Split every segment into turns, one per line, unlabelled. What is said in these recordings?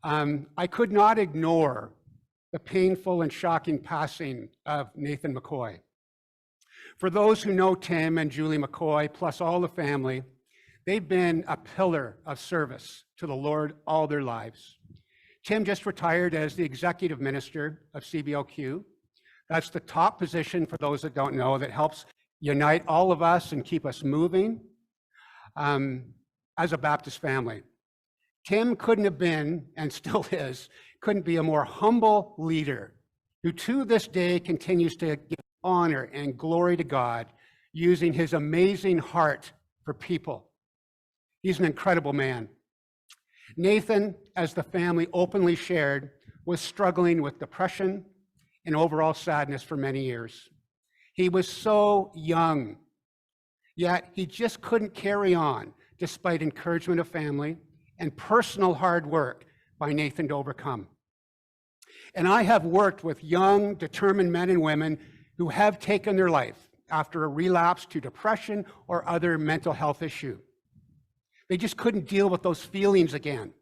I could not ignore the painful and shocking passing of Nathan McCoy. For those who know Tim and Julie McCoy, plus all the family, they've been a pillar of service to the Lord all their lives. Tim just retired as the executive minister of CBLQ. That's the top position, for those that don't know, that helps unite all of us and keep us moving as a Baptist family. Tim couldn't have been, and still is, couldn't be a more humble leader who to this day continues to give honor and glory to God using his amazing heart for people. He's an incredible man. Nathan, as the family openly shared, was struggling with depression and overall sadness for many years. He was so young, yet he just couldn't carry on despite encouragement of family and personal hard work by Nathan to overcome. And I have worked with young, determined men and women who have taken their life after a relapse to depression or other mental health issue. They just couldn't deal with those feelings again.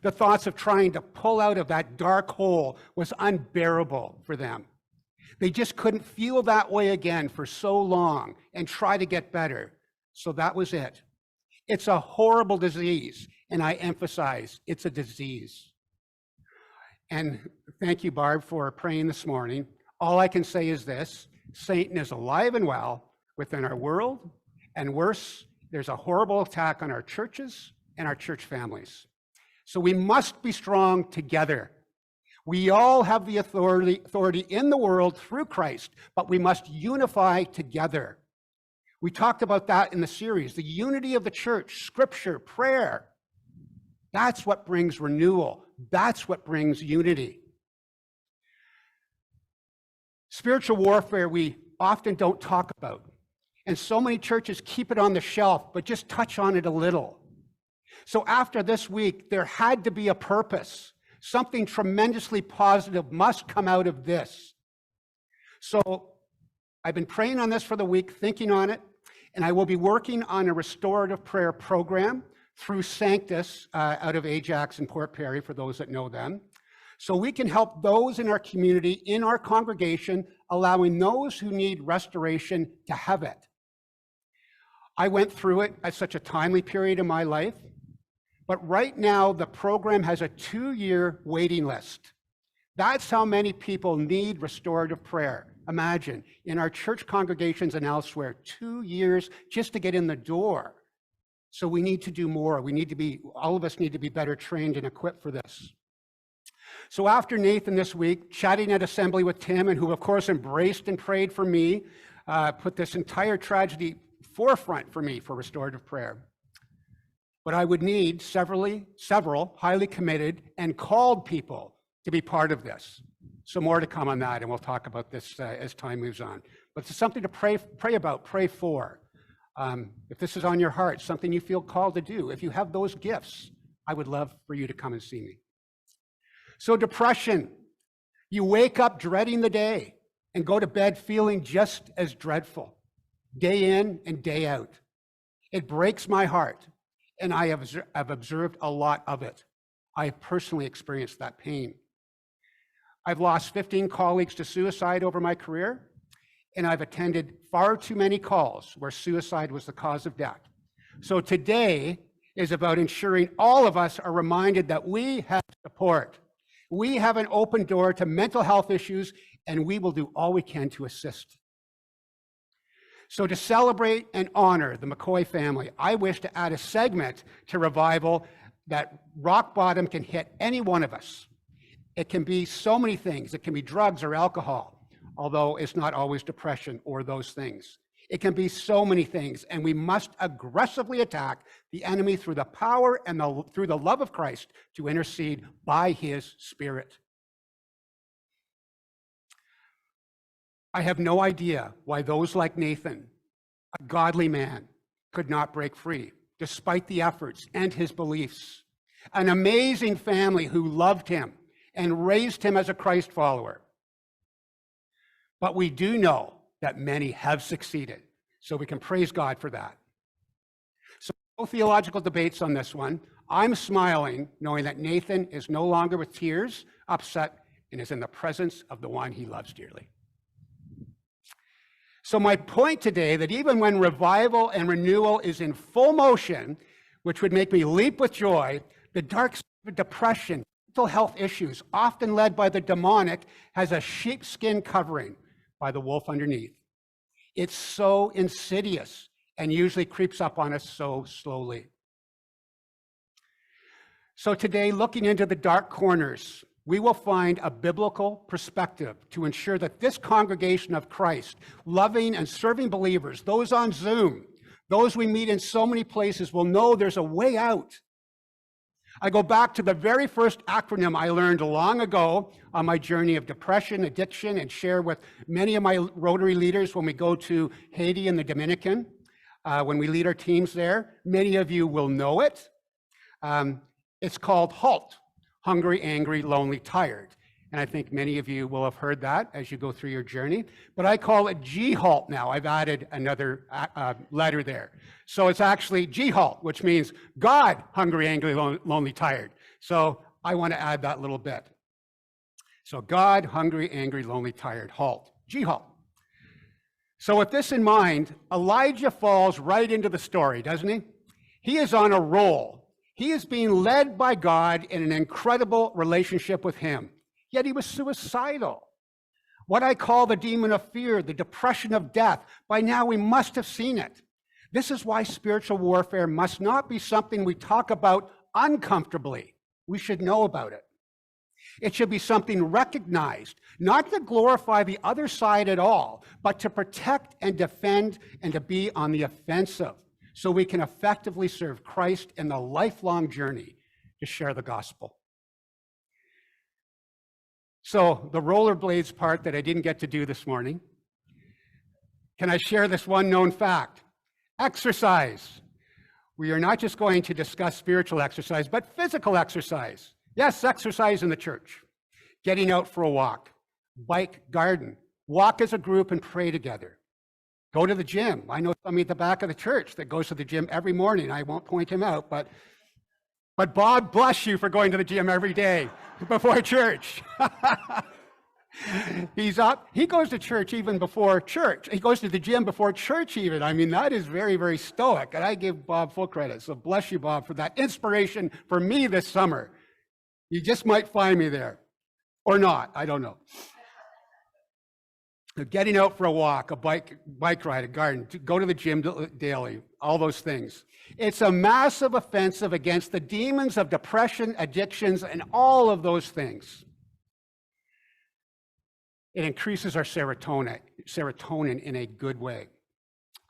The thoughts of trying to pull out of that dark hole was unbearable for them. They just couldn't feel that way again for so long and try to get better. So that was it. It's a horrible disease, and I emphasize it's a disease. And thank you, Barb, for praying this morning. All I can say is this: Satan is alive and well within our world, and worse, there's a horrible attack on our churches and our church families. So we must be strong together. We all have the authority in the world through Christ, but we must unify together. We talked about that in the series, the unity of the church, scripture, prayer. That's what brings renewal. That's what brings unity. Spiritual warfare we often don't talk about. And so many churches keep it on the shelf, but just touch on it a little. So after this week, there had to be a purpose. Something tremendously positive must come out of this. So I've been praying on this for the week, thinking on it, and I will be working on a restorative prayer program through Sanctus out of Ajax and Port Perry, for those that know them. So we can help those in our community, in our congregation, allowing those who need restoration to have it. I went through it at such a timely period in my life, but right now the program has a 2-year waiting list. That's how many people need restorative prayer. Imagine, in our church congregations and elsewhere, 2 years just to get in the door. So we need to do more. All of us need to be better trained and equipped for this. So after Nathan this week, chatting at Assembly with Tim, and who of course embraced and prayed for me, put this entire tragedy forefront for me for restorative prayer. But I would need several highly committed and called people to be part of this. So more to come on that, and we'll talk about this as time moves on. But it's something to pray about, pray for. If this is on your heart, something you feel called to do, if you have those gifts, I would love for you to come and see me. So depression, you wake up dreading the day and go to bed feeling just as dreadful, day in and day out. It breaks my heart, and I have observed a lot of it. I have personally experienced that pain. I've lost 15 colleagues to suicide over my career, and I've attended far too many calls where suicide was the cause of death. So today is about ensuring all of us are reminded that we have support. We have an open door to mental health issues, and we will do all we can to assist. So to celebrate and honor the McCoy family, I wish to add a segment to Revival that rock bottom can hit any one of us. It can be so many things. It can be drugs or alcohol, although it's not always depression or those things. It can be so many things, and we must aggressively attack the enemy through the power and through the love of Christ to intercede by his Spirit. I have no idea why those like Nathan, a godly man, could not break free, despite the efforts and his beliefs. An amazing family who loved him and raised him as a Christ follower. But we do know that many have succeeded, so we can praise God for that. So no theological debates on this one. I'm smiling, knowing that Nathan is no longer with tears, upset, and is in the presence of the one he loves dearly. So my point today, that even when revival and renewal is in full motion, which would make me leap with joy, the dark side of depression, mental health issues, often led by the demonic, has a sheepskin covering by the wolf underneath. It's so insidious and usually creeps up on us so slowly. So today, looking into the dark corners, we will find a biblical perspective to ensure that this congregation of Christ, loving and serving believers, those on Zoom, those we meet in so many places, will know there's a way out. I go back to the very first acronym I learned long ago on my journey of depression, addiction, and share with many of my Rotary leaders when we go to Haiti and the Dominican, when we lead our teams there. Many of you will know it. It's called HALT. Hungry, angry, lonely, tired. And I think many of you will have heard that as you go through your journey. But I call it G-HALT now. I've added another letter there. So it's actually G-HALT, which means God, hungry, angry, lonely, tired. So I want to add that little bit. So God, hungry, angry, lonely, tired, HALT. G-HALT. So with this in mind, Elijah falls right into the story, doesn't he? He is on a roll. He is being led by God in an incredible relationship with him. Yet he was suicidal. What I call the demon of fear, the depression of death. By now we must have seen it. This is why spiritual warfare must not be something we talk about uncomfortably. We should know about it. It should be something recognized, not to glorify the other side at all, but to protect and defend and to be on the offensive, so we can effectively serve Christ in the lifelong journey to share the gospel. So the rollerblades part that I didn't get to do this morning, can I share this one known fact? Exercise. We are not just going to discuss spiritual exercise, but physical exercise. Yes, exercise in the church. Getting out for a walk, bike, garden, walk as a group and pray together. Go to the gym. I know somebody at the back of the church that goes to the gym every morning. I won't point him out, but Bob, bless you for going to the gym every day before church. He's up. He goes to church even before church. He goes to the gym before church even. I mean, that is very, very stoic, and I give Bob full credit. So bless you, Bob, for that inspiration for me this summer. You just might find me there, or not. I don't know. Getting out for a walk, a bike ride, a garden, to go to the gym daily, all those things. It's a massive offensive against the demons of depression, addictions, and all of those things. It increases our serotonin in a good way.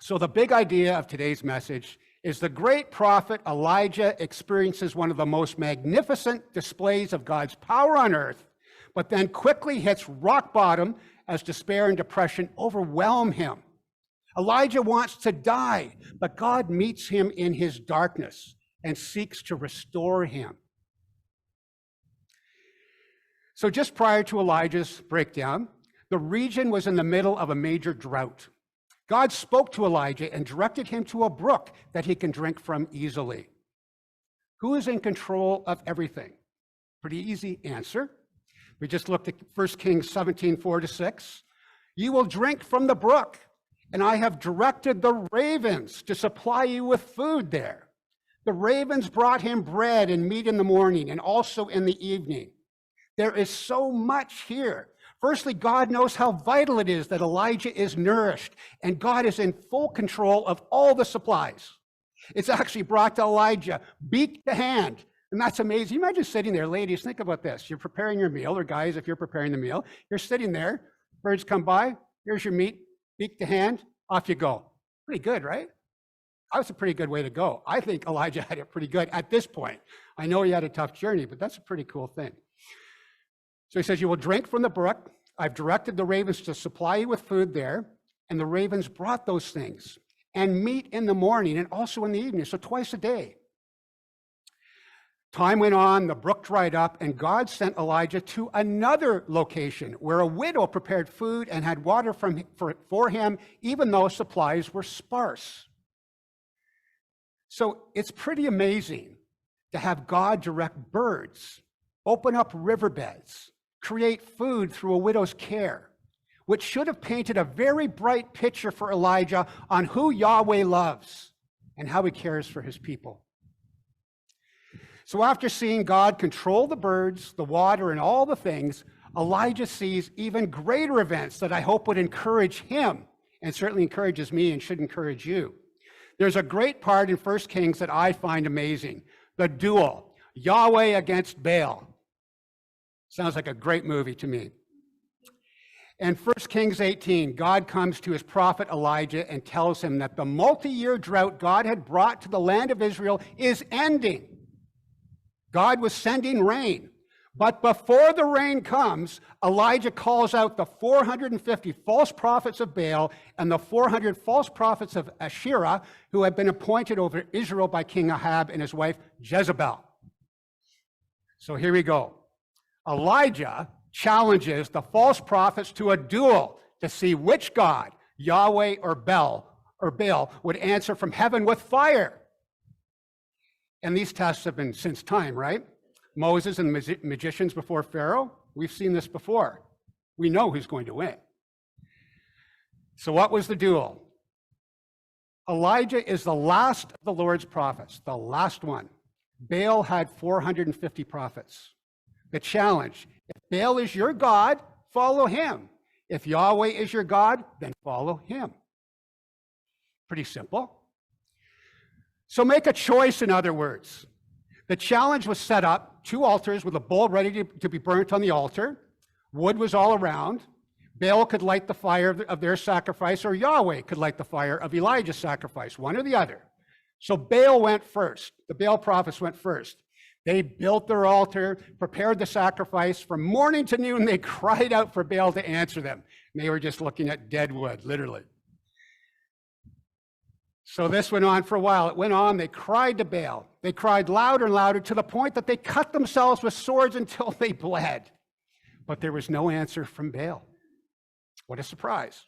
So the big idea of today's message is the great prophet Elijah experiences one of the most magnificent displays of God's power on earth, but then quickly hits rock bottom as despair and depression overwhelm him. Elijah wants to die, but God meets him in his darkness and seeks to restore him. So just prior to Elijah's breakdown, the region was in the middle of a major drought. God spoke to Elijah and directed him to a brook that he can drink from easily. Who is in control of everything? Pretty easy answer. We just looked at 1 Kings 17, 4-6. You will drink from the brook, and I have directed the ravens to supply you with food there. The ravens brought him bread and meat in the morning and also in the evening. There is so much here. Firstly, God knows how vital it is that Elijah is nourished, and God is in full control of all the supplies. It's actually brought to Elijah, beak to hand. And that's amazing. You imagine sitting there, ladies, think about this. You're preparing your meal, or guys, if you're preparing the meal, you're sitting there, birds come by, here's your meat, beak to hand, off you go. Pretty good, right? That was a pretty good way to go. I think Elijah had it pretty good at this point. I know he had a tough journey, but that's a pretty cool thing. So he says, you will drink from the brook. I've directed the ravens to supply you with food there. And the ravens brought those things, and meat in the morning and also in the evening, so twice a day. Time went on, the brook dried up, and God sent Elijah to another location where a widow prepared food and had water for him, even though supplies were sparse. So it's pretty amazing to have God direct birds, open up riverbeds, create food through a widow's care, which should have painted a very bright picture for Elijah on who Yahweh loves and how he cares for his people. So after seeing God control the birds, the water, and all the things, Elijah sees even greater events that I hope would encourage him, and certainly encourages me and should encourage you. There's a great part in 1 Kings that I find amazing, the duel, Yahweh against Baal. Sounds like a great movie to me. In 1 Kings 18, God comes to his prophet Elijah and tells him that the multi-year drought God had brought to the land of Israel is ending. God was sending rain. But before the rain comes, Elijah calls out the 450 false prophets of Baal and the 400 false prophets of Asherah who had been appointed over Israel by King Ahab and his wife Jezebel. So here we go. Elijah challenges the false prophets to a duel to see which God, Yahweh or Baal, would answer from heaven with fire. And these tests have been since time, right? Moses and the magicians before Pharaoh, we've seen this before. We know who's going to win. So what was the duel? Elijah is the last of the Lord's prophets, the last one. Baal had 450 prophets. The challenge, if Baal is your God, follow him. If Yahweh is your God, then follow him. Pretty simple. So make a choice, in other words. The challenge was set up, 2 altars with a bull ready to be burnt on the altar. Wood was all around. Baal could light the fire of their sacrifice, or Yahweh could light the fire of Elijah's sacrifice, one or the other. So Baal went first. The Baal prophets went first. They built their altar, prepared the sacrifice. From morning to noon, they cried out for Baal to answer them. And they were just looking at dead wood, literally. So this went on for a while. It went on. They cried to Baal. They cried louder and louder to the point that they cut themselves with swords until they bled. But there was no answer from Baal. What a surprise.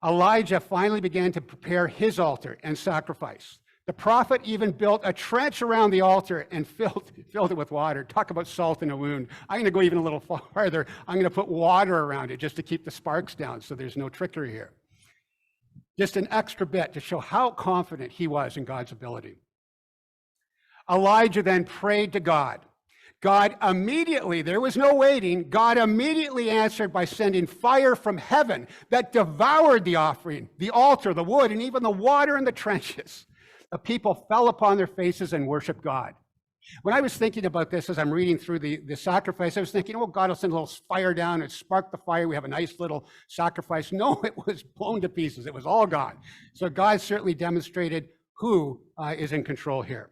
Elijah finally began to prepare his altar and sacrifice. The prophet even built a trench around the altar and filled it with water. Talk about salt in a wound. I'm going to go even a little farther. I'm going to put water around it just to keep the sparks down so there's no trickery here. Just an extra bit to show how confident he was in God's ability. Elijah then prayed to God. God immediately, there was no waiting, God immediately answered by sending fire from heaven that devoured the offering, the altar, the wood, and even the water in the trenches. The people fell upon their faces and worshiped God. When I was thinking about this as I'm reading through the sacrifice, I was thinking, oh, God will send a little fire down and spark the fire. We have a nice little sacrifice. No, it was blown to pieces. It was all gone. So God certainly demonstrated who is in control here.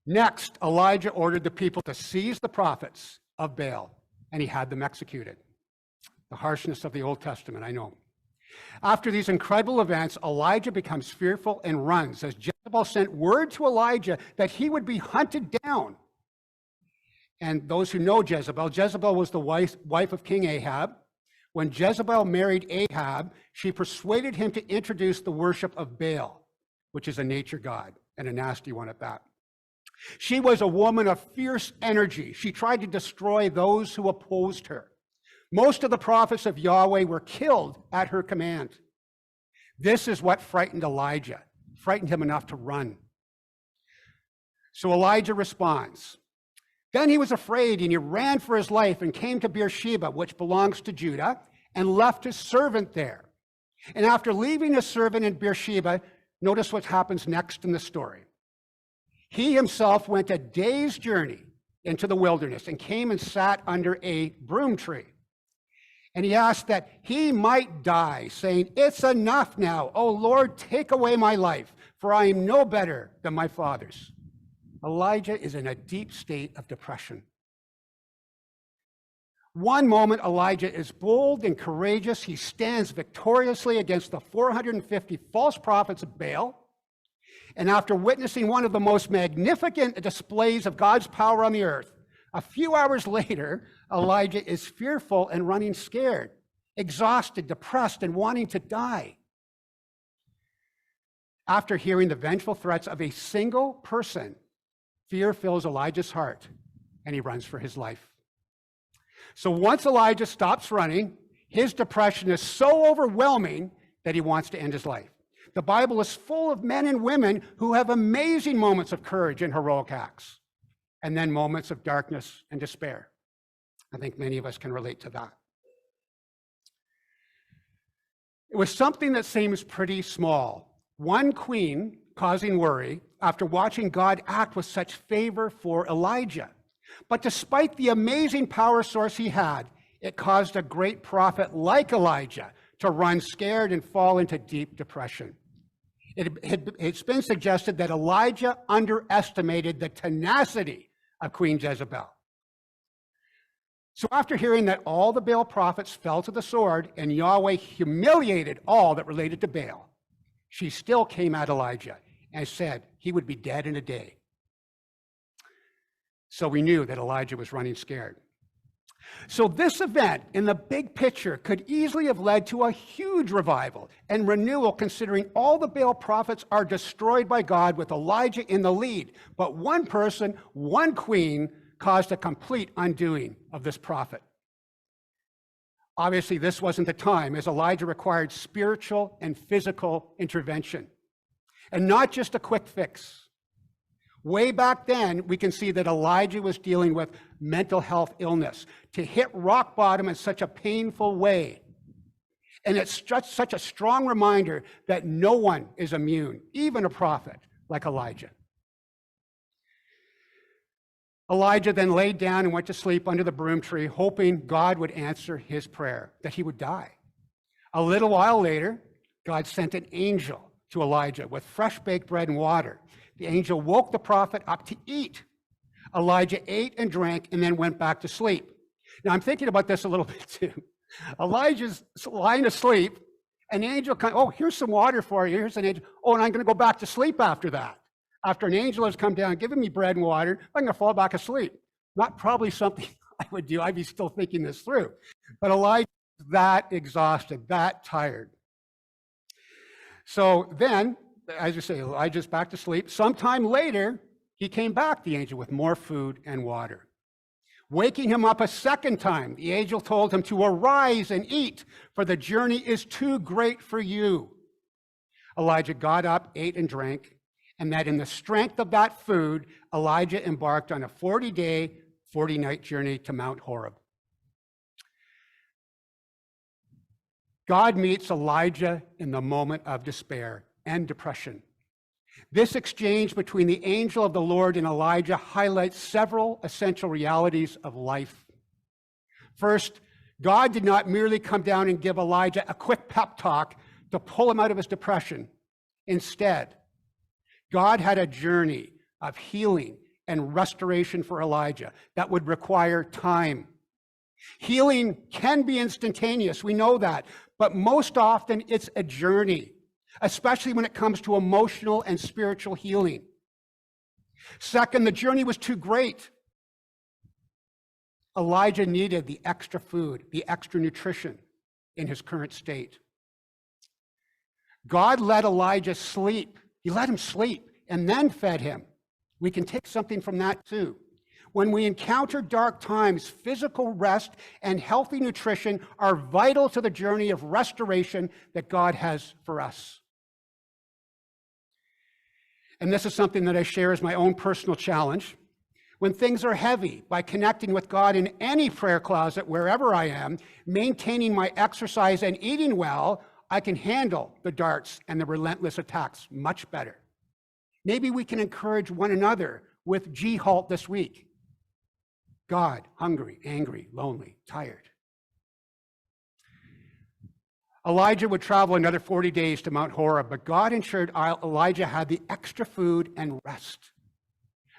Next, Elijah ordered the people to seize the prophets of Baal, and he had them executed. The harshness of the Old Testament, I know. After these incredible events, Elijah becomes fearful and runs, as Jezebel sent word to Elijah that he would be hunted down. And those who know Jezebel, Jezebel was the wife of King Ahab. When Jezebel married Ahab, she persuaded him to introduce the worship of Baal, which is a nature god, and a nasty one at that. She was a woman of fierce energy. She tried to destroy those who opposed her. Most of the prophets of Yahweh were killed at her command. This is what frightened Elijah, frightened him enough to run. So Elijah responds. Then he was afraid, and he ran for his life and came to Beersheba, which belongs to Judah, and left his servant there. And after leaving his servant in Beersheba, notice what happens next in the story. He himself went a day's journey into the wilderness and came and sat under a broom tree. And he asked that he might die, saying, "It's enough now. O Lord, take away my life, for I am no better than my fathers." Elijah is in a deep state of depression. One moment, Elijah is bold and courageous. He stands victoriously against the 450 false prophets of Baal. And after witnessing one of the most magnificent displays of God's power on the earth, a few hours later, Elijah is fearful and running scared, exhausted, depressed, and wanting to die. After hearing the vengeful threats of a single person, fear fills Elijah's heart, and he runs for his life. So once Elijah stops running, his depression is so overwhelming that he wants to end his life. The Bible is full of men and women who have amazing moments of courage and heroic acts, and then moments of darkness and despair. I think many of us can relate to that. It was something that seems pretty small. One queen causing worry after watching God act with such favor for Elijah. But despite the amazing power source he had, it caused a great prophet like Elijah to run scared and fall into deep depression. It's been suggested that Elijah underestimated the tenacity of Queen Jezebel. So after hearing that all the Baal prophets fell to the sword and Yahweh humiliated all that related to Baal, she still came at Elijah and said he would be dead in a day. So we knew that Elijah was running scared. So this event in the big picture could easily have led to a huge revival and renewal, considering all the Baal prophets are destroyed by God with Elijah in the lead. But one person, one queen, caused a complete undoing of this prophet. Obviously, this wasn't the time, as Elijah required spiritual and physical intervention, and not just a quick fix. Way back then, we can see that Elijah was dealing with mental health illness. To hit rock bottom in such a painful way. And it's just such a strong reminder that no one is immune, even a prophet like Elijah. Elijah then laid down and went to sleep under the broom tree, hoping God would answer his prayer, that he would die. A little while later, God sent an angel to Elijah with fresh baked bread and water. The angel woke the prophet up to eat. Elijah ate and drank and then went back to sleep. Now, I'm thinking about this a little bit too. Elijah's lying asleep. An angel comes, oh, here's some water for you. Here's an angel. Oh, and I'm going to go back to sleep after that. After an angel has come down, given me bread and water, I'm going to fall back asleep. Not probably something I would do. I'd be still thinking this through. But Elijah is that exhausted, that tired. So then, as you say, Elijah's back to sleep. Sometime later, he came back, the angel, with more food and water. Waking him up a second time, the angel told him to arise and eat, for the journey is too great for you. Elijah got up, ate and drank, and that in the strength of that food, Elijah embarked on a 40-day, 40-night journey to Mount Horeb. God meets Elijah in the moment of despair and depression. This exchange between the angel of the Lord and Elijah highlights several essential realities of life. First, God did not merely come down and give Elijah a quick pep talk to pull him out of his depression. Instead, God had a journey of healing and restoration for Elijah that would require time. Healing can be instantaneous, we know that, but most often it's a journey, especially when it comes to emotional and spiritual healing. Second, the journey was too great. Elijah needed the extra food, the extra nutrition in his current state. God let Elijah sleep. He let him sleep and then fed him. We can take something from that too. When we encounter dark times, physical rest and healthy nutrition are vital to the journey of restoration that God has for us. And this is something that I share as my own personal challenge. When things are heavy, by connecting with God in any prayer closet, wherever I am, maintaining my exercise and eating well, I can handle the darts and the relentless attacks much better. Maybe we can encourage one another with G-HALT this week. God, hungry, angry, lonely, tired. Elijah would travel another 40 days to Mount Horeb, but God ensured Elijah had the extra food and rest.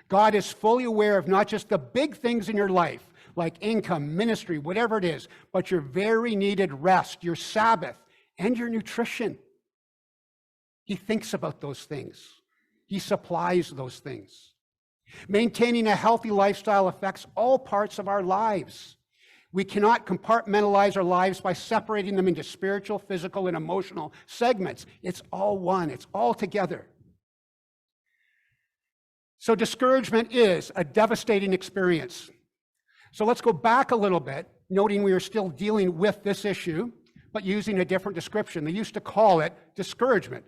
God is fully aware of not just the big things in your life, like income, ministry, whatever it is, but your very needed rest, your Sabbath, and your nutrition. He thinks about those things. He supplies those things. Maintaining a healthy lifestyle affects all parts of our lives. We cannot compartmentalize our lives by separating them into spiritual, physical, and emotional segments. It's all one. It's all together. So discouragement is a devastating experience. So let's go back a little bit, noting we are still dealing with this issue, but using a different description. They used to call it discouragement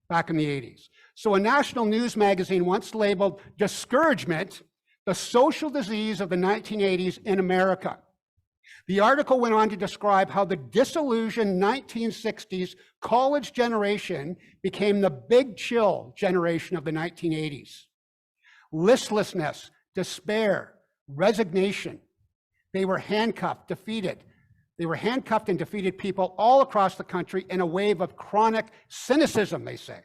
back in the 80s. So a national news magazine once labeled discouragement the social disease of the 1980s in America. The article went on to describe how the disillusioned 1960s college generation became the big chill generation of the 1980s. Listlessness, despair, resignation. They were handcuffed, defeated. They were handcuffed and defeated people all across the country in a wave of chronic cynicism, they say.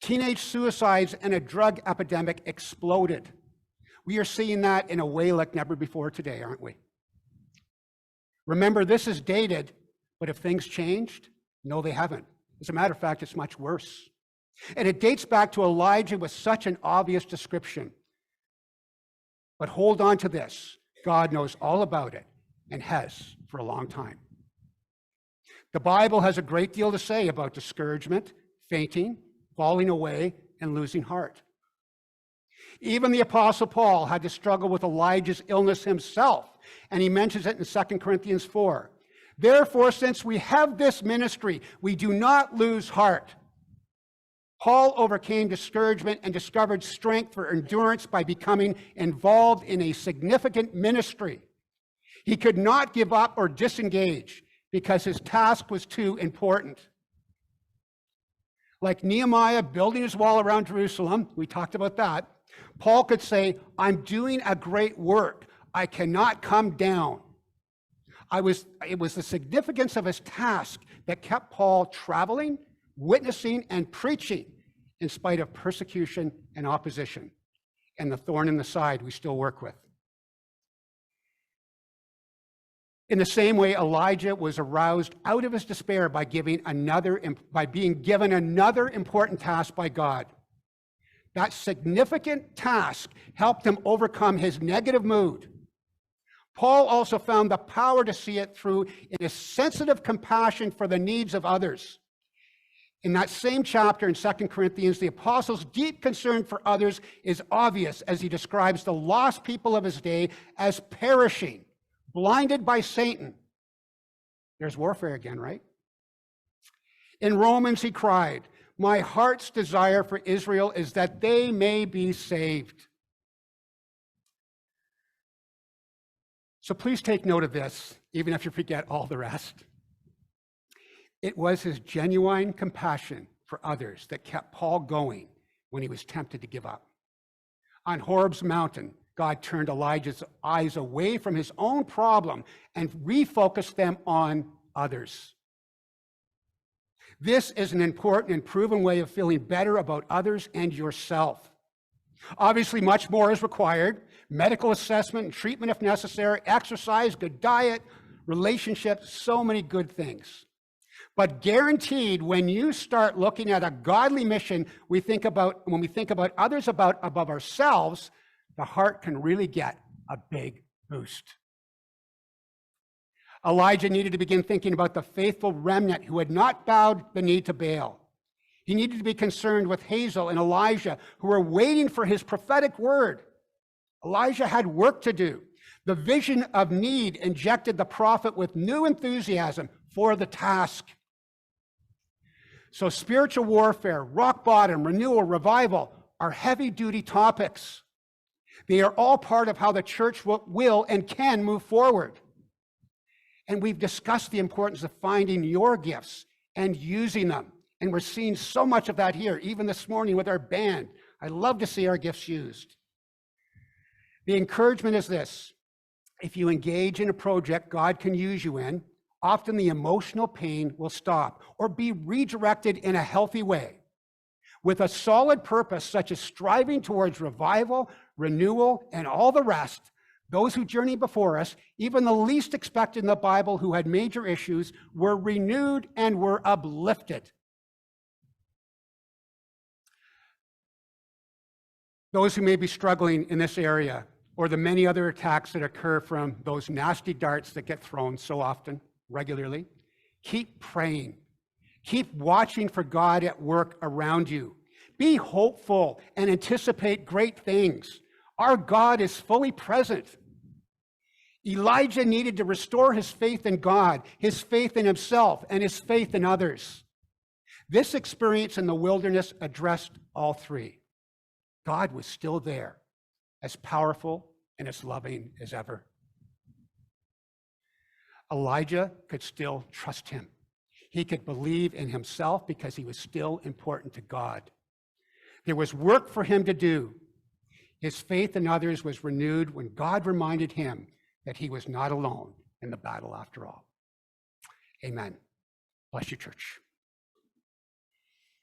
Teenage suicides and a drug epidemic exploded. We are seeing that in a way like never before today, aren't we? Remember, this is dated, but if things changed, no, they haven't. As a matter of fact, it's much worse. And it dates back to Elijah with such an obvious description. But hold on to this. God knows all about it and has for a long time. The Bible has a great deal to say about discouragement, fainting, falling away, and losing heart. Even the Apostle Paul had to struggle with Elijah's illness himself, and he mentions it in 2 Corinthians 4. Therefore, since we have this ministry, we do not lose heart. Paul overcame discouragement and discovered strength for endurance by becoming involved in a significant ministry. He could not give up or disengage because his task was too important. Like Nehemiah building his wall around Jerusalem, we talked about that, Paul could say, I'm doing a great work. I cannot come down. It was the significance of his task that kept Paul traveling, witnessing, and preaching in spite of persecution and opposition, and the thorn in the side we still work with. In the same way, Elijah was aroused out of his despair by being given another important task by God. That significant task helped him overcome his negative mood. Paul also found the power to see it through in his sensitive compassion for the needs of others. In that same chapter in 2 Corinthians, the apostle's deep concern for others is obvious as he describes the lost people of his day as perishing, blinded by Satan. There's warfare again, right? In Romans, he cried, my heart's desire for Israel is that they may be saved. So please take note of this, even if you forget all the rest. It was his genuine compassion for others that kept Paul going when he was tempted to give up. On Horeb's mountain, God turned Elijah's eyes away from his own problem and refocused them on others. This is an important and proven way of feeling better about others and yourself. Obviously, much more is required. Medical assessment and treatment if necessary, exercise, good diet, relationships, so many good things. But guaranteed, when you start looking at a godly mission, when we think about others above ourselves, the heart can really get a big boost. Elijah needed to begin thinking about the faithful remnant who had not bowed the knee to Baal. He needed to be concerned with Hazael and Elijah, who were waiting for his prophetic word. Elijah had work to do. The vision of need injected the prophet with new enthusiasm for the task. So spiritual warfare, rock bottom, renewal, revival are heavy-duty topics. They are all part of how the church will and can move forward. And we've discussed the importance of finding your gifts and using them. And we're seeing so much of that here, even this morning with our band. I love to see our gifts used. The encouragement is this: if you engage in a project God can use you in, often the emotional pain will stop or be redirected in a healthy way. With a solid purpose, such as striving towards revival, renewal, and all the rest, those who journeyed before us, even the least expected in the Bible who had major issues, were renewed and were uplifted. Those who may be struggling in this area, or the many other attacks that occur from those nasty darts that get thrown so often, regularly, keep praying. Keep watching for God at work around you. Be hopeful and anticipate great things. Our God is fully present. Elijah needed to restore his faith in God, his faith in himself, and his faith in others. This experience in the wilderness addressed all three. God was still there, as powerful and as loving as ever. Elijah could still trust him. He could believe in himself because he was still important to God. There was work for him to do. His faith in others was renewed when God reminded him that he was not alone in the battle after all. Amen. Bless you, church.